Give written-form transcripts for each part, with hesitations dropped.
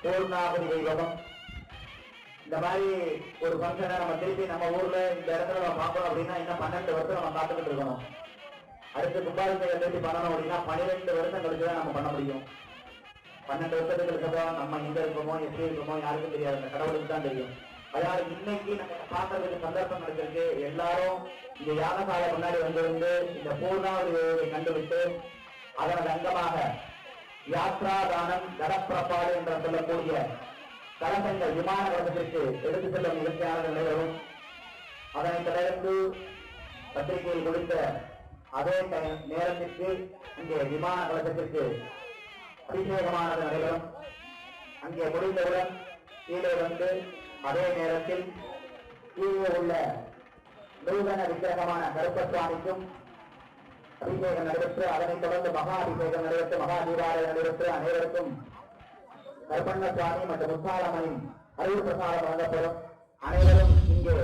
பூர்ணாகுதி வைபவம். இந்த மாதிரி ஒரு ஃபங்க்ஷனை நம்ம திருப்பி நம்ம ஊர்ல இந்த இடத்துல நம்ம பார்க்கணும் அப்படின்னா இன்னும் 12 வருஷம் நம்ம காத்துக்கிட்டு இருக்கணும். அடுத்து கும்பாபிஷேகம் திருப்பி பண்ணணும் அப்படின்னா 12 வருஷம் கழிச்சுதான் நம்ம பண்ண முடியும். 12 வருஷத்துக்கு இருக்கப்புறம் நம்ம எங்க இருக்கோமோ எப்படி இருக்கோமோ யாருக்கும் தெரியாது, அந்த கடவுளுக்கு தான் தெரியும். அதனால இன்னைக்கு நம்ம பார்க்கறதுக்கு சந்தர்ப்பம் கிடைச்சிருக்கு. எல்லாரும் இந்த யாகசாலை முன்னாடி வந்திருந்து இந்த பூர்ணாவதி கண்டுவிட்டு அதனது அங்கமாக யாத்ராதானம் கடப்பிரப்பாடு என்று சொல்லக்கூடிய கலசங்கள் விமான கலசத்திற்கு எடுத்து செல்லும் நிகழ்ச்சியானது நடைபெறும். அதனைத் தொடர்ந்து பத்திரிகையில் கொடுத்த அதே நேரத்திற்கு இங்கே விமான கலசத்திற்கு அபிஷேகமானது நடைபெறும். அங்கே முடிந்தவுடன் கீழே வந்து அதே நேரத்தில் கீழே உள்ள நூதன விக்கிரகமான கருப்பசுவாமிக்கும் அபிஷேகம் நடைபெற்று அதனைத் தொடர்ந்து மகா அபிஷேகம் நடைபெற்று மகா தீபாவளி நடைபெற்று அனைவருக்கும் கருப்பண்ண சுவாமி மற்றும் முத்தாரம்மனின் அருள் பிரசாரம் வழங்கப்படும். அனைவரும் இங்கே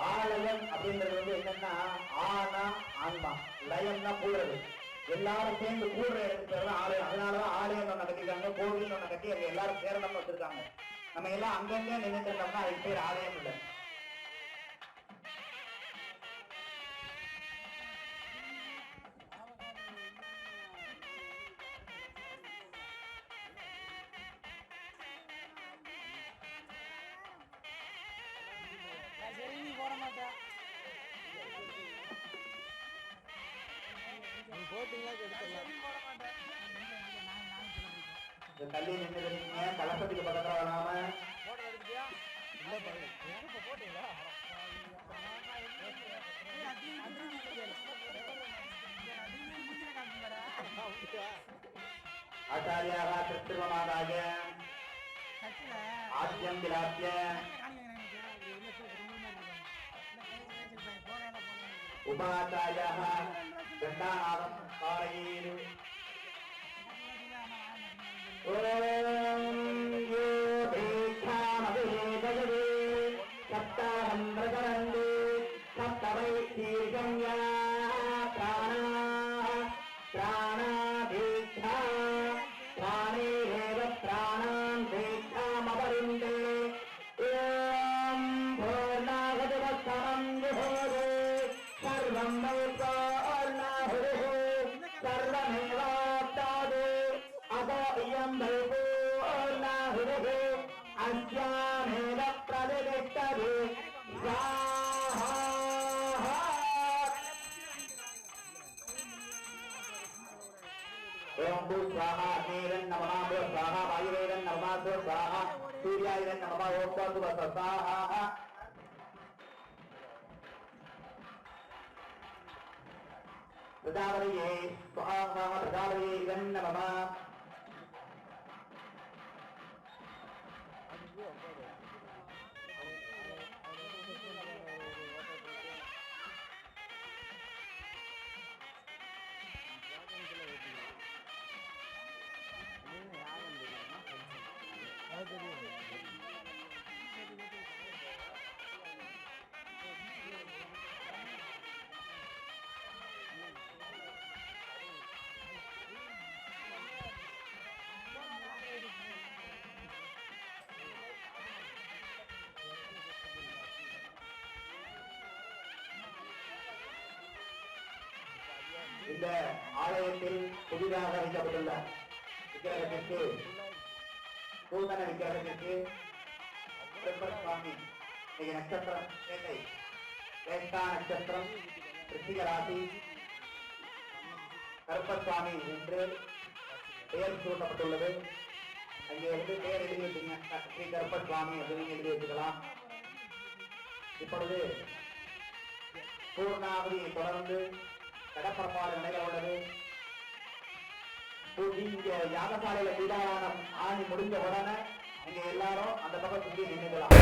ஆலயம் அப்படின்றது வந்து என்னன்னா ஆனா ஆன்மா, லயம்னா கூடுறது, எல்லாரும் சேர்ந்து கூடுற இடத்துல ஆலயம். அதனாலதான் ஆலயம் ஒண்ணு கட்டிருக்காங்க, கோவில் ஒண்ணு கட்டி அங்க எல்லாரும் சேரணும்னு வச்சிருக்காங்க. நம்ம எல்லாம் அங்கங்க நின்றுட்டு இருந்தோம்னா அதுக்கு பேர் ஆலயம் இல்லை. தள்ளி நின்றுருக்கீங்க, கலப்பத்துக்கு பக்கத்துல வராம ஆச்சாரியாக திருத்திருவமாதாக ஆத்யம் விலாத்திய உபாச்சாரியாக கண்டாநாதம் காலையில் सूर्यायन नमः ओम स्वाहा प्रजापतये स्वाहा प्रजापतये नमः இந்த ஆலயத்தில் புதிதாக வைக்கப்பட்டுள்ள விக்கிரகத்திற்கு பூதன விக்கிரகத்திற்கு சுவாமி இன்னைக்கு நட்சத்திரம் கேட்டை கேட்டா நட்சத்திரம் ரிஷிக ராசி கருப்பசுவாமி என்று பெயர் சூட்டப்பட்டுள்ளது. அங்க வந்து பேர் எழுதி வச்சுங்க, ஸ்ரீ கருப்ப சுவாமி அப்படின்னு எழுதி வச்சுக்கலாம். இப்பொழுது பூர்ணாவதி தொடர்ந்து கடப்பரப்பாடு நிலையில உள்ளது. இங்க யாகசாலையில பீடாராதனம் ஆணி முடிஞ்ச உடனே இங்க எல்லாரும் அந்த பக்கம் சுற்றி நின்றுக்கலாம்.